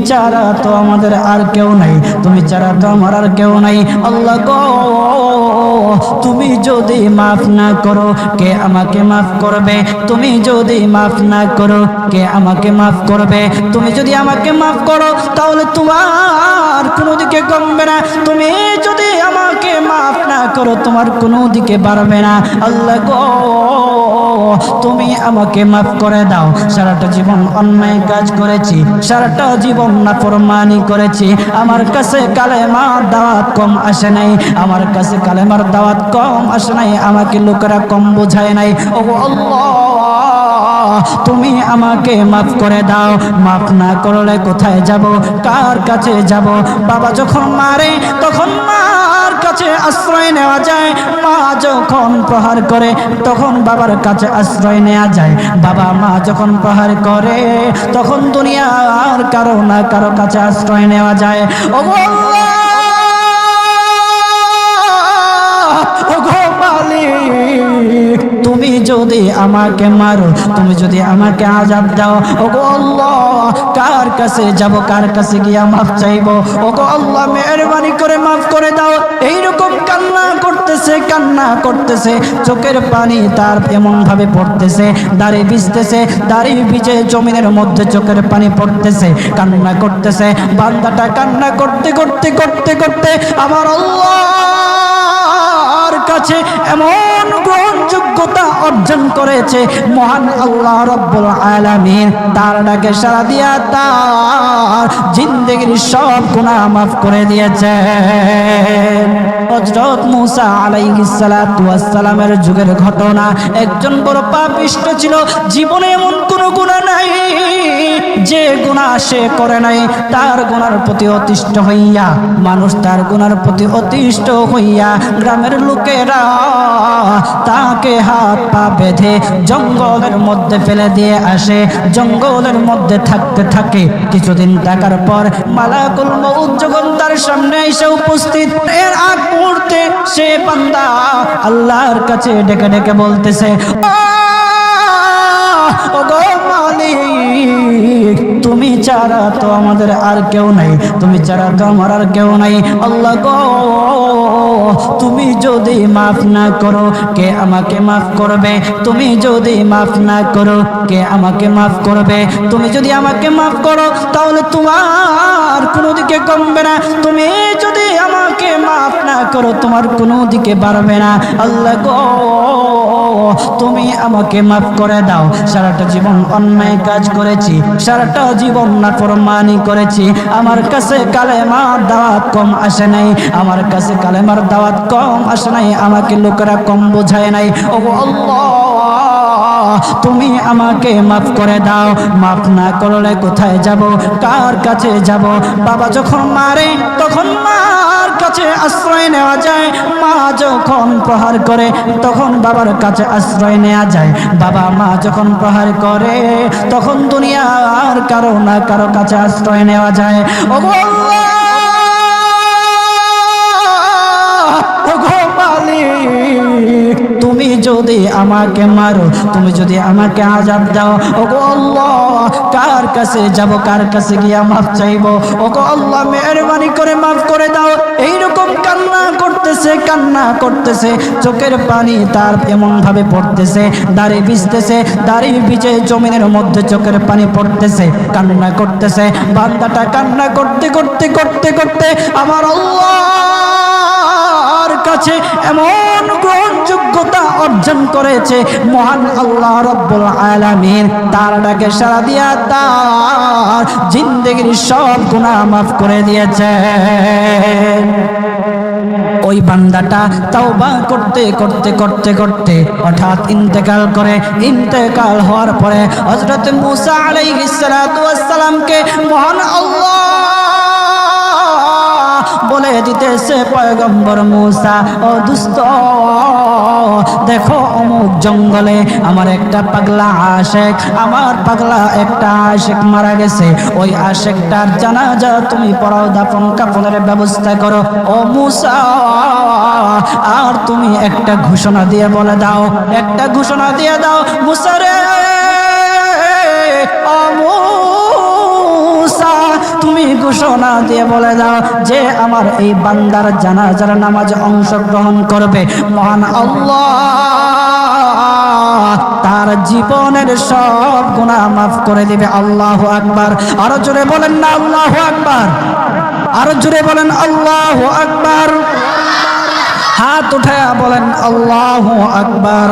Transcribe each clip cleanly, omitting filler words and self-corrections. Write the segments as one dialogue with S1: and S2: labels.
S1: ছাড়া তো আমাদের আর কেউ নাই, তুমি ছাড়া তো আমার আর কেউ নাই। আল্লাহ গো, তুমি যদি মাফ না করো কে আমাকে মাফ করবে? তুমি যদি মাফ না করো কে আমাকে মাফ করবে? তুমি যদি আমাকে মাফ করো তাহলে তোমার কোনো দিকে কমবে না, তুমি যদি আমাকে মাফ না করো তোমার কোনো দিকে বাড়বে না। আল্লাহ গো, তুমি আমাকে মাফ করে দাও। সারাটা জীবন অন্যায় কাজ করেছি, সারাটা জীবন নাফরমানি করেছি, আমার কাছে কালেমার দাওয়াত কম আসে নাই, আমার কাছে কালেমার দাওয়াত কম আসে নাই, আমাকে লোকেরা কম বোঝায় নাই। ও আল্লাহ, তুমি আমাকে মাফ করে দাও। মাফ না করলে কোথায় যাব, কার কাছে যাব? বাবা যখন মারে তখন মার কাছে আশ্রয় নেওয়া যায়, মা যখন প্রহার করে তখন বাবার কাছে আশ্রয় নেওয়া যায়, বাবা মা যখন প্রহার করে তখন দুনিয়ার কারো না কারো কাছে আশ্রয় নেওয়া যায়। ও আল্লাহ, তুমি যদি আমাকে মারো, তুমি যদি আমাকে আযাব দাও, ওগো আল্লাহ কার কাছে যাব, কার কাছে গিয়া মাফ চাইবো? ওগো আল্লাহ মেহেরবানি করে মাফ করে দাও। এইরকম কান্না করতেছে, কান্না করতেছে, চোখের পানি তার এমন ভাবে পড়তেছে, দাড়ি ভিজতেছে, দাড়ি ভিজে জমিনের মধ্যে চোখের পানি পড়তেছে, কান্না করতেছে। বান্দাটা কান্না করতে করতে করতে করতে আমার আল্লাহর কাছে এমন গ্রহণযোগ্যতা অর্জন করেছে, মহান আল্লাহ রব্বুল আলামিন তার ডাকে সাড়া দিয়া তার জিন্দেগির সব গুনাহ মাফ করে দিয়েছে। হযরত মূসা আলাইহিস সালাতু ওয়াস সালামের যুগের ঘটনা। একজন বড় পাপিষ্ঠ ছিল, জীবনে এমন কোন গুনাহ নাই যে গুনাহ সে করে নাই। তার গুনার প্রতি অতিষ্ঠ হইয়া, মানুষ তার গুনার প্রতি অতিষ্ঠ হইয়া গ্রামের লোকেরা তাকে হাত পা বেঁধে জঙ্গলের মধ্যে ফেলে দিয়ে আসে। জঙ্গলের মধ্যে থাকতে থাকে, কিছুদিন থাকার পর মালাকুল মউত যখন তার সামনে এসে উপস্থিত, এর আগ মুহূর্তে সে বান্দা আল্লাহর কাছে ডেকে ডেকে বলতেছে, ওগো মালিক, তুমি ছাড়া তো আমাদের আর কেউ নাই, তুমি ছাড়া তো আমার আর কেউ নাই। আল্লাহ গো, তুমি যদি মাফ না করো কে আমাকে মাফ করবে? তুমি যদি মাফ না করো কে আমাকে মাফ করবে? তুমি যদি আমাকে মাফ করো তাহলে তোমার কোনো দিকে কমবে না, তুমি যদি আমাকে মাফ না করো তোমার কোনো দিকে বাড়বে না। আল্লাহ গো, তুমি আমাকে মাফ করে দাও। সারাটা জীবন অন্যায় কাজ করেছি, সারাটা জীবন নাফরমানি করেছি, আমার কাছে কালেমার দাওয়াত কম আসে নাই, আমার কাছে কালেমার দাওয়াত কম আসে নাই, আমাকে লোকেরা কম বোঝায় নাই। ও আল্লাহ, তুমি আমাকে মাফ করে দাও। মাফ না করলে কোথায় যাব, কার কাছে যাব? বাবা যখন মারে তখন মার কাছে আশ্রয় নেওয়া যায়, মা যখন প্রহার করে তখন বাবার কাছে আশ্রয় নেওয়া যায়, বাবা মা যখন প্রহার করে তখন দুনিয়ার কারো না কারো কাছে আশ্রয় নেওয়া যায়। ও আল্লাহ, তুমি যদি আমাকে মারো, তুমি যদি আমাকে আযাব দাও, ওগো আল্লাহ কার কাছে যাব, কার কাছে গিয়া মাফ চাইবো? ওগো আল্লাহ মেহেরবানি করে মাফ করে দাও। এইরকম কান্না করতেছে, কান্না করতেছে, চোখের পানি তার এমন ভাবে পড়তেছে, দাড়ি ভিজতেছে, দাড়ি ভিজে জমিনের মধ্যে চোখের পানি পড়তেছে, কান্না করতেছে। বান্দাটা কান্না করতে করতে করতে করতে আমার আল্লাহর কাছে এমন গ্রহণযোগ্যতা অর্জন করেছে, মহান আল্লাহ রব্বুল আলামিন তার ডাকে সাড়া দিয়া তার জিন্দেগির সব গুনাহ মাফ করে দিয়েছে। ওই বান্দাটা তাওবা করতে করতে করতে করতে হঠাৎ ইন্তেকাল করে। ইন্তেকাল হওয়ার পরে হযরত মূসা আলাইহিস সালাতু ওয়াস সালামকে মহান আল্লাহ বলে দিতেছে, পয়গম্বর মূসা, ও দুস্ত, দেখো অমুক জঙ্গলে আমার একটা পাগলা আশেক, আমার পাগলা একটা আশেক মারা গেছে, ওই আশেকটার জানাজা তুমি পড়াও, দাফন কাফনের ব্যবস্থা করো। ও মূসা, আর তুমি একটা ঘোষণা দিয়ে বলে দাও, একটা ঘোষণা দিয়ে দাও, মূসা রে, ও মূসা, তুমি ঘোষণা দিয়ে বলে দাও যে আমার এই বান্দার জানাজার নামাজে অংশগ্রহণ করবে, মহান আল্লাহ তার জীবনের সব গুনাহ মাফ করে দিবে। আল্লাহু আকবার। আরো জোরে বলেন না আল্লাহু আকবার, আরো জোরে বলেন আল্লাহু আকবার। হাত উঠায়া বলেন আল্লাহু আকবার,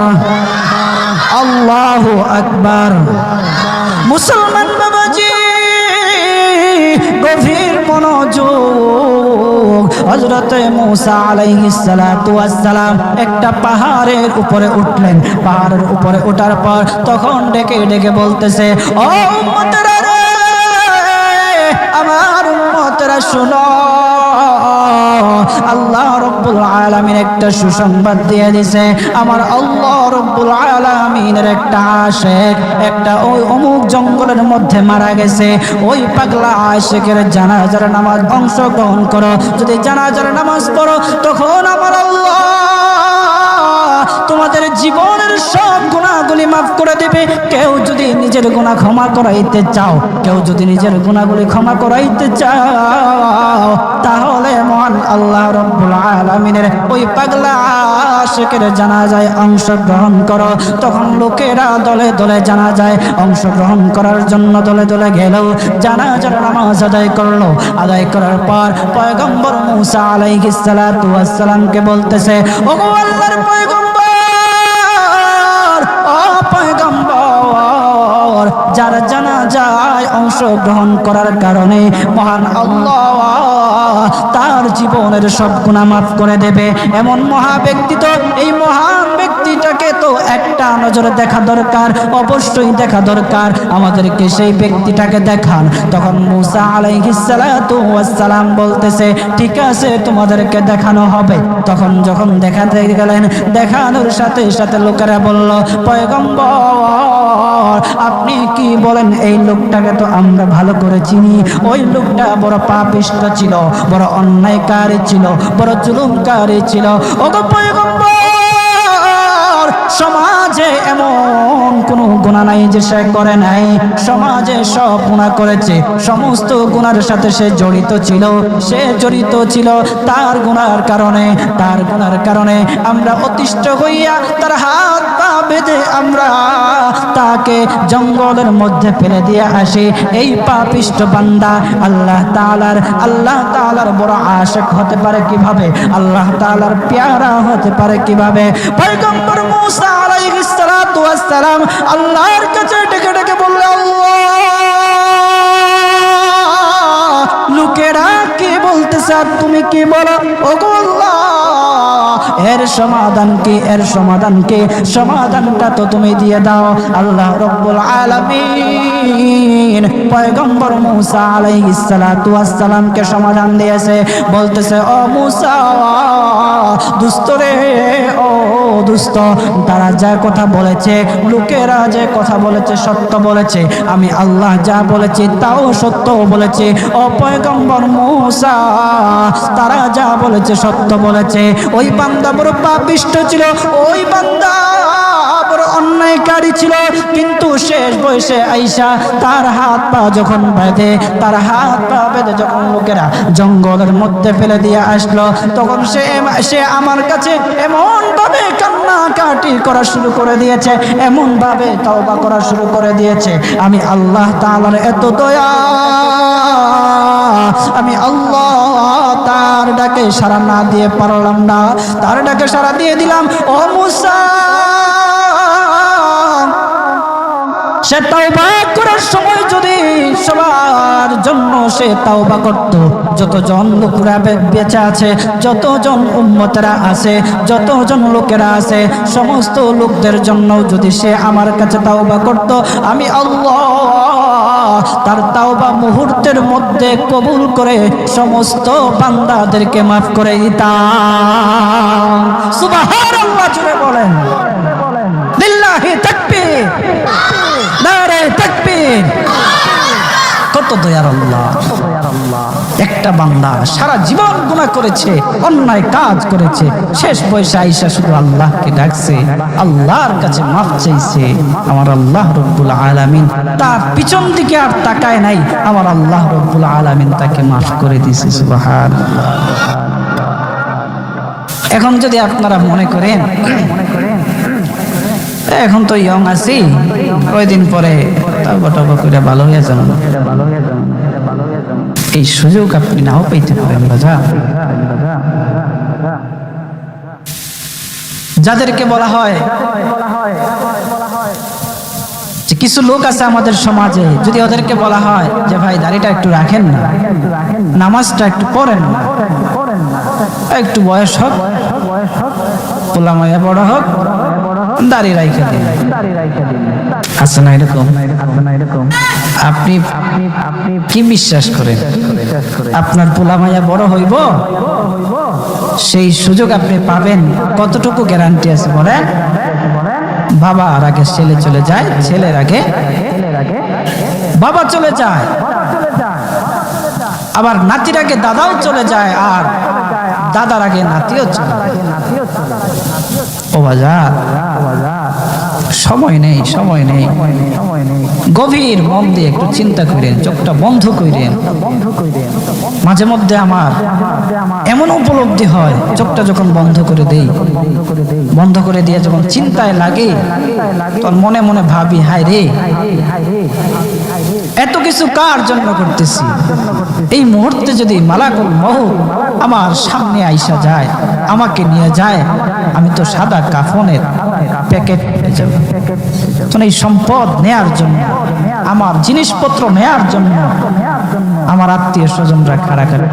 S1: আল্লাহু আকবার। মুসলমান বাবাজি গভীর মনোযোগ। হযরত মুসা আলাইহিস সালাতু ওয়াস সালাম একটা পাহাড়ের উপরে উঠলেন। পাহাড়ের উপরে ওঠার পর তখন ডেকে ডেকে বলতেছে, ও উম্মতেরা রে, আমার উম্মতেরা শুনো, আল্লাহ রব্বুল আলামিন একটা সুসংবাদ দিয়ে দিয়েছে। আমার আল্লাহ রব্বুল আলামিনের একটা আশিক একটা ওই অমুক জঙ্গলের মধ্যে মারা গেছে। ওই পাগলা আশিকের জানাজার নামাজ অংশগ্রহণ করো। যদি জানাজার নামাজ পড়ো তখন আমার আল্লাহ তোমাদের জীবনের সব গুনাহগুলি মাফ করে দেবে। কেউ যদি নিজের গুনাহ ক্ষমা করাইতে চাও, কেউ যদি নিজের গুনাহগুলি ক্ষমা করাইতে চাও, তাহলে মহান আল্লাহ রব্বুল আলামিনের ওই পাগলা আশিকের জানাজায় অংশগ্রহণ করো। তখন লোকেরা দলে দলে জানাজায় অংশগ্রহণ করার জন্য দলে দলে গেল। জানাজার নামাজ আদায় করলো। আদায় করার পর পয়গম্বর মুসা আলাইহিস সালাতু ওয়াস সালামকে বলতেছে, ওগো আল্লাহর পয়গম্বর, যার জানাজায় অংশগ্রহণ করার কারণে মহান আল্লাহ তার জীবনের সব গুনাহ মাফ করে দেবে। এমন মহা ব্যক্তি, তো এই মহান ব্যক্তিটাকে তো একটা নজরে দেখা দরকার, অবশ্যই দেখা দরকার। আমাদেরকে সেই ব্যক্তিটাকে দেখান। তখন মুসা আলাইহিস সালাতু ওয়াস সালাম বলতেছে, ঠিক আছে, তোমাদেরকে দেখানো হবে। তখন যখন দেখাতে গেলেন, দেখানোর সাথে সাথে লোকেরা বলল, পয়গম্বর আপনি কি বলেন, এই লোকটাকে তো আমরা ভালো করে চিনি। ওই লোকটা বড় পাপিষ্ঠ ছিল, বড় অন্যায়কারী ছিল, বড় জুলুমকারী ছিল। ওগো পয়গম্বর, সমাজে এমন কোন গুনাহ নাই যে সে করে নাই। সমাজে সব গুনাহ করেছে, সমস্ত গুনার সাথে সে জড়িত ছিল। সে জড়িত ছিল, তার গুনার কারণে আমরা অতিষ্ঠ হইয়া তার হাত পা বেঁধে আমরা তাকে জঙ্গলের মধ্যে ফেলে দিয়ে আসি। এই পাপিষ্ঠ বান্দা আল্লাহ তাআলার বড় আশিক হতে পারে কিভাবে? আল্লাহ তাআলার পেয়ারা হতে পারে কিভাবে? পয়গম্বর মুসা আলাইহিস সালাতু ওয়াস সালাম আল্লাহর কাছে ডেকে ডেকে বলল, আল্লাহ, লোকেরা কি বলতেছে আর তুমি কি বলো? ওগো আল্লাহ, এর সমাধান কি? এর সমাধান কি? সমাধানটা তো তুমি দিয়ে দাও। আল্লাহ রব্বুল আলামিন পয়গম্বর মুসা আলাইহিস সালাতু ওয়াস সালামকে সমাধান দিয়েছে। বলতেছে, ও মুসা, দুষ্ট রে, ও দুষ্ট, তারা যা কথা বলেছে, লোকেরা যে কথা বলেছে সত্য বলেছে। আমি আল্লাহ যা বলেছি তাও সত্য বলেছে। ও পয়গম্বর মুসা, তারা যা বলেছে সত্য বলেছে। ওই বান্দা বড় পাপিষ্ঠ ছিল, ওই বান্দা বড় অন্যায়কারী ছিল, কিন্তু শেষ বয়সে আইসা তার হাত পা যখন বেঁধে যখন লোকেরা জঙ্গলের মধ্যে ফেলে দিয়ে আসলো, তখন সে আমার কাছে এমন ভাবে কান্নাকাটি করা শুরু করে দিয়েছে, এমন ভাবে তওবা করা শুরু করে দিয়েছে। আমি আল্লাহ তাআলার এত দয়া, আমি আল্লাহ তার ডাকে সাড়া না দিয়ে পারলাম না। তার ডাকে সাড়া দিয়ে দিলাম। ও মুসা, সে তাওবা করার সময় যদি সবার জন্য সে তাওবা করত, যতজন লোকেরা বেঁচে আছে, যতজন উম্মতেরা আছে, যতজন লোকেরা আছে, সমস্ত লোকদের জন্য যদি সে আমার কাছে তাওবা করত, আমি আল্লাহ তার তাওবা মুহূর্তের মধ্যে কবুল করে সমস্ত বান্দাদেরকে মাফ করে দিতাম। সুবহানাল্লাহ, জোরে বলেন লিল্লাহি তাকবীর, নারে তাকবীর। কত দয়ার আল্লাহ! একটা একটা বান্দা সারা জীবন গুনাহ করেছে, অন্যায় কাজ করেছে, শেষ বয়সে আইসা শুধু আল্লাহকে ডাকছে, আল্লাহর কাছে মাফ চাইছে। আমার আল্লাহ রব্বুল আলামিন তার পিছন দিকে আর তাকায় নাই, আমার আল্লাহ রব্বুল আলামিন তাকে মাফ করে দিয়েছে। সুবহানাল্লাহ। এখন যদি আপনারা মনে করেন এখন তো ইয়ং আছি, কয়দিন পরে তওবা করে ভালো হয়ে যাবেন, এই সুযোগ আপনি নাও পেতে পারেন। যাদেরকে বলা হয় যে কিছু লোক আছে আমাদের সমাজে, যদি ওদেরকে বলা হয় যে ভাই দাড়িটা একটু রাখেন না, নামাজটা একটু পড়েন না, একটু বয়স হোক, পোলামায়া বড় হোক, দাড়ি রাইখা দিন, আছে না এরকম? আপনি কি বিশ্বাস করেন আপনার পোলামায়া বড় হইব? সেই সুযোগ আপনি পাবেন? কতটুকু গ্যারান্টি আছে বলেন? বাবার আগে ছেলে চলে যায়, ছেলের আগে বাবা চলে যায়, আবার নাতির আগে দাদাও চলে যায়, আর দাদার আগে নাতিও চলে যায়। ও বাজার, সময় নেই, সময় নেই। গভীর মন দিয়ে একটু চিন্তা করেন, চোখটা বন্ধ করেন। মাঝে মধ্যে আমার এমন উপলব্ধি হয়, চোখটা যখন বন্ধ করে দেই, বন্ধ করে দিয়ে যখন চিন্তায় লাগে, তখন মনে মনে ভাবি, হায় রে, এত কিছু কার জন্য করতেছি? এই মুহূর্তে যদি মালাকুল মউত আমার সামনে আইসা যায়, আমাকে নিয়ে যায়, আমি তো সাদা কাফনের প্যাকেট হয়ে যাব। তখন এই সম্পদ নেয়ার জন্য, আমার জিনিসপত্র নেয়ার জন্য আমার আত্মীয় স্বজনরা খাড়াখাড়ি,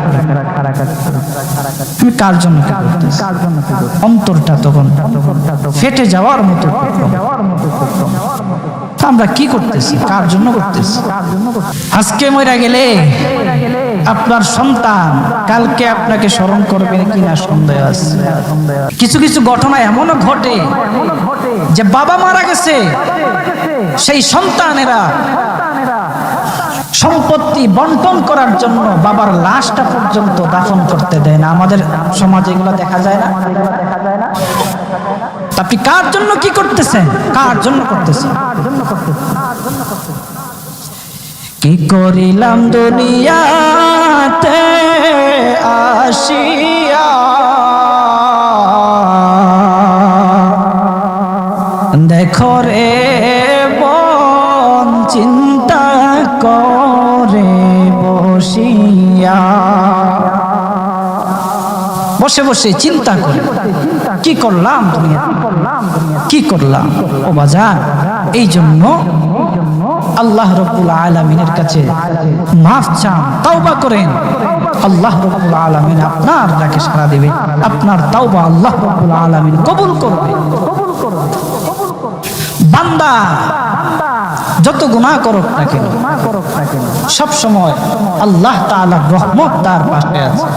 S1: আমি কার জন্য কি করতেছি? অন্তরটা তখন ফেটে যাওয়ার মতো। আমরা কি করতেছি? কার জন্য করতেছি? আজকে মরে গেলে আপনার সন্তান কালকে আপনাকে স্মরণ করবে কিনা সন্দেহ আছে। কিছু কিছু ঘটনা এমনও ঘটে যে বাবা মারা গেছে, সেই সন্তানেরা সম্পত্তি বন্টন করার জন্য বাবার লাশটা পর্যন্ত দাফন করতে দেয় না। আমাদের সমাজে এগুলো দেখা যায় না? আপনি কার জন্য কি করতেছেন? কার জন্য করতেছেন? কি করিলাম দুনিয়াতে আসিয়া, দেখো রে মন চিন্তা করে বসিয়া, বসে বসে চিন্তা করে কি করলাম দুনিয়া, কি করলাম। ও বাজার, এই জন্য আল্লাহ রাব্বুল আলামিনের কাছে মাফ চান, তাওবা করেন। আল্লাহ রাব্বুল আলামিন আপনার ডাকে সাড়া দেবে, আপনার তাওবা আল্লাহ রাব্বুল আলামিন কবুল করবে। বান্দা যত গুনাহ করুক না কেন, সব সময় আল্লাহ তাআলার রহমত তার পাশে আছে।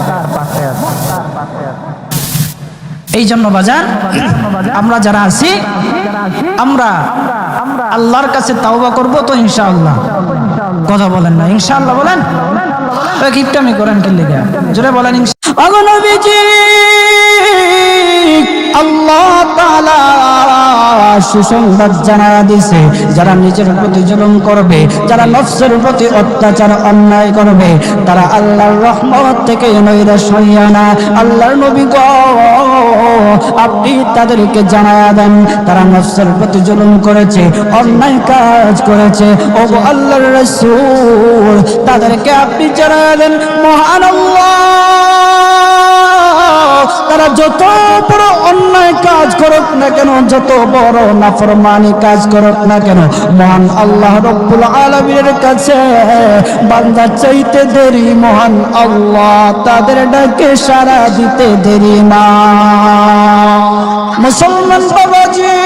S1: এই জন্য বাজান, আমরা যারা আছি, আমরা আল্লাহর কাছে তাওবা করব তো ইনশাআল্লাহ। কথা বলেন না ইনশাআল্লাহ? বলেন, কিপটামি করেন কি লিগা? জোরে বলেন ইনশাআল্লাহ। নবীজি আল্লাহ তাআলা সুসংবাদ জানায়া দিয়েছে, যারা নিজের প্রতি জুলুম করবে, যারা নফসের প্রতি অত্যাচার অন্যায় করবে, তারা আল্লাহর রহমত থেকে নৈরাশ হইয়া না। আল্লাহর নবী গো, আপনি তাদেরকে জানায়া দেন, তারা নফসের প্রতি জুলুম করেছে, অন্যায় কাজ করেছে। ও গো আল্লাহর রাসূল, তাদেরকে আপনি জানায়া দেন, মহান আল্লাহ তারা যত বড় অন্যায় কাজ করুক না কেন, যত বড় নাফরমানি কাজ করুক না কেন, মহান আল্লাহ রব্বুল আলামিনের কাছে বান্দা চাইতে দেরি, মহান আল্লাহ তাদের ডাকে সাড়া দিতে দেরি না। মুসলমান বাবাজি,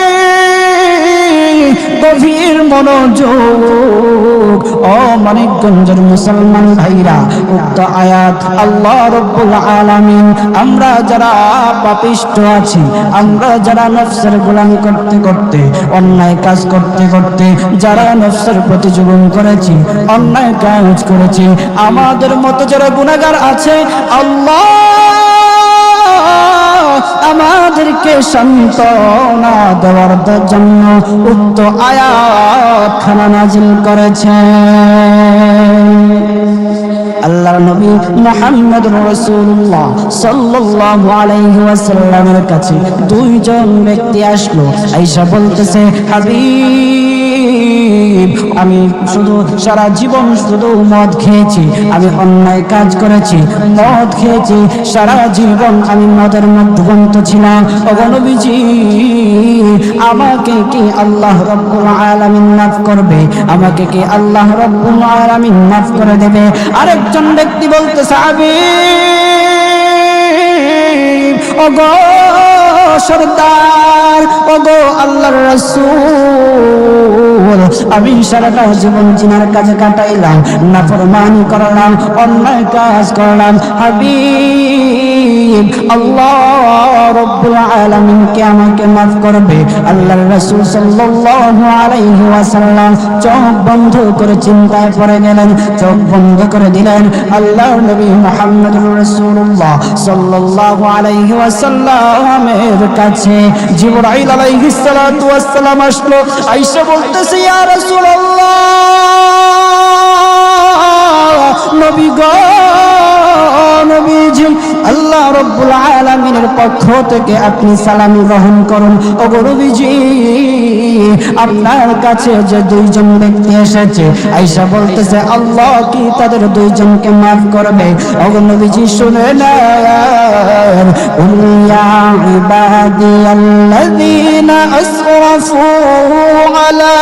S1: গভীর মনোযোগ, ও মানিকগঞ্জের মুসলমান ভাইরা, উক্ত আয়াত আল্লাহ রাব্বুল আলামিন আমরা যারা পাপিষ্ঠ আছি, আমরা যারা নফসের গোলামি করতে করতে, অন্যায় কাজ করতে করতে যারা নফসের প্রতি জুলুম করেছি, অন্যায় কাজ করেছি, আমাদের মতো যারা গুনাহগার আছে, আল্লাহ আমাদেরকে সান্ত্বনা দেওয়ার জন্য উক্ত আয়াত খানা নাজিল করেছেন। আল্লাহর নবী মুহাম্মদুর রাসূলুল্লাহ সাল্লাল্লাহু আলাইহি ওয়াসাল্লামের কাছে দুইজন ব্যক্তি আসলো, আয়েশা বলতেছে, হাবিব, আমি শুধু সারা জীবন শুধু মদ খেয়েছি, আমি অন্যায় কাজ করেছি, মদ খেয়েছি, সারা জীবন আমি মদের মধ্যবন্ত ছিলাম, ওগো নবীজি আমাকে কি আল্লাহ রাব্বুল আলামিন মাফ করবে? আমাকে কি আল্লাহ রাব্বুল আলামিন মাফ করে দেবে? আরেকজন ব্যক্তি বলতেছে, হাবিব, ওগো সরদার, ওগো আল্লাহর রাসূল, আমি সারাটা জীবন জিনার কাজে কাটাইলাম, নাফরমানি করলাম, অন্যায় কাজ করলাম, হাবিব আল্লাহ রাব্বুল আলামিন কে আমাকে মাফ করবে? আল্লাহর রাসূল সাল্লাল্লাহু আলাইহি ওয়াসাল্লাম চোখ বন্ধ করে চিন্তায় পড়ে গেলেন, চোখ বন্ধ করে দিলেন। আল্লাহর নবী মুহাম্মদুর রাসূলুল্লাহ সাল্লাল্লাহু আলাইহি ওয়াসাল্লামের কাছে জিবরাইল আলাইহিস সালাতু ওয়াস সালাম আসলো। আয়েশা বলতেছে, ইয়া রাসূলুল্লাহ, নবী গো, নবীজি, আল্লাহ রাব্বুল আলামিনের পক্ষ থেকে আপনি সালাম গ্রহণ করুন। ওগো নবীজি, আপনার কাছে যে দুইজন ব্যক্তি এসেছে, আয়েশা বলতেছে, আল্লাহ কি তাদের দুইজনকে মাফ করবে? ওগো নবীজি শুনে নেন, ইয়া ইবাদিয়াল্লাযীনা আসরাফু আলা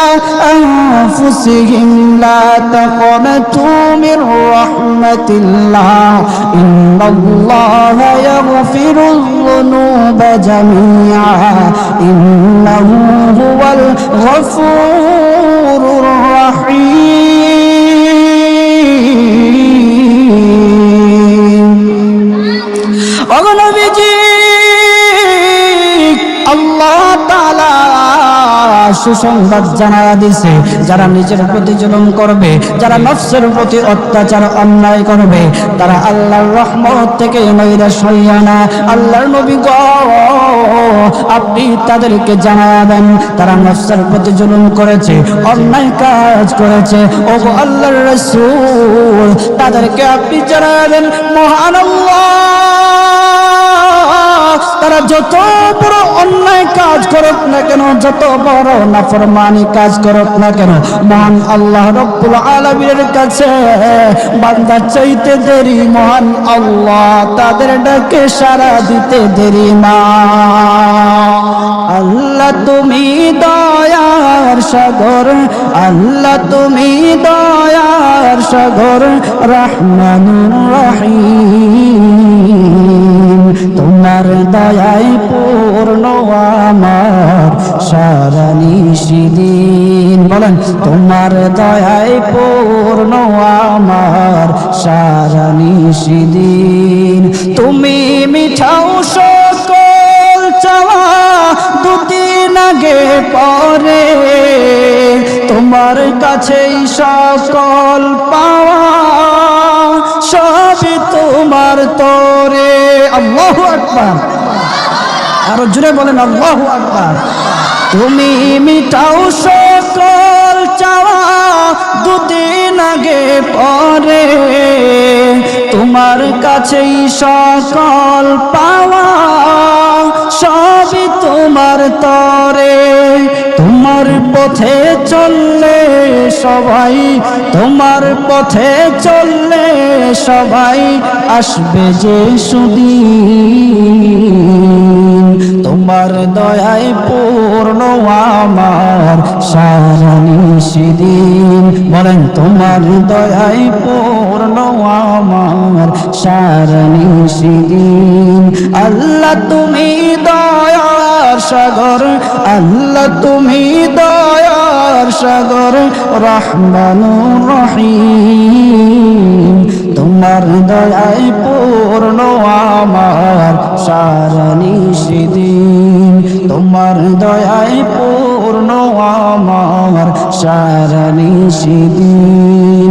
S1: আনফুসিহিম লা তাকনাতু মির রাহমাতিল্লাহ ইন্নাল্লাহা ইয়াগফিরুয যুনুবা জামিআ ইন্নাহু হুয়াল গফুরুর রাহিম। ওগো নবীজি, আল্লাহ তাআলা সুসংবাদ জানায়া দিছে, যারা নিজের প্রতি জুলুম করবে, যারা নফসের প্রতি অত্যাচার অন্যায় করবে, তারা আল্লাহর রহমত থেকে নৈরাশ হইয়া না। আল্লাহর নবী গো, আপনি তাদেরকে জানায়া দেন, তারা নফসের প্রতি জুলুম করেছে, অন্যায় কাজ করেছে, ওগো আল্লাহর রাসূল তাদেরকে আপনি জানায়া দেন, মহান আল্লাহ তারা যত বড় অন্যায় কাজ করুক না কেন, যত বড় নাফরমানি কাজ করুক না কেন, মহান আল্লাহ রাব্বুল আলামিনের কাছে বান্দা চাইতে দেরি, মহান আল্লাহ তাদের ডাকে সাড়া দিতে দেরি না। আল্লাহ তুমি দয়ার সাগর, আল্লাহ তুমি দয়ার সাগর, রহমানুর রহিম, তোমার দয়ায় পূর্ণ আমার সারা নিশিদিন। বলেন, তোমার দয়ায় পূর্ণ আমার সারা নিশিদিন। তুমি মিঠাও সকল চাওয়া দুদিন আগে পরে, তোমার কাছেই সকল পাওয়া সবই তোমার তরে। আল্লাহু আকবার, আরো জোরে বলেন আল্লাহু আকবার। তুমি মিটাও সকল চাওয়া দুদিন আগে পরে, তোমার কাছেই সকল পাওয়া সবই তোমার তরে। তোমার পথে চললে সবাই, তোমার পথে চললে সবাই আসবে যে সুদিন। তোমার দয়ায় পূর্ণ আমার সারা নিশিদিন। বলেন, তোমার দয়ায় পূর্ণ আমার সারা নিশিদিন। আল্লাহ তুমি দয়ার সাগর, আল্লাহ তুমি দয়ার দয়ার সাগর রহমানুর রহিম তোমার দয়ায় পূর্ণ আমার সারা নিশিদিন তোমার দয়ায় পূর্ণ আমার সারা নিশিদিন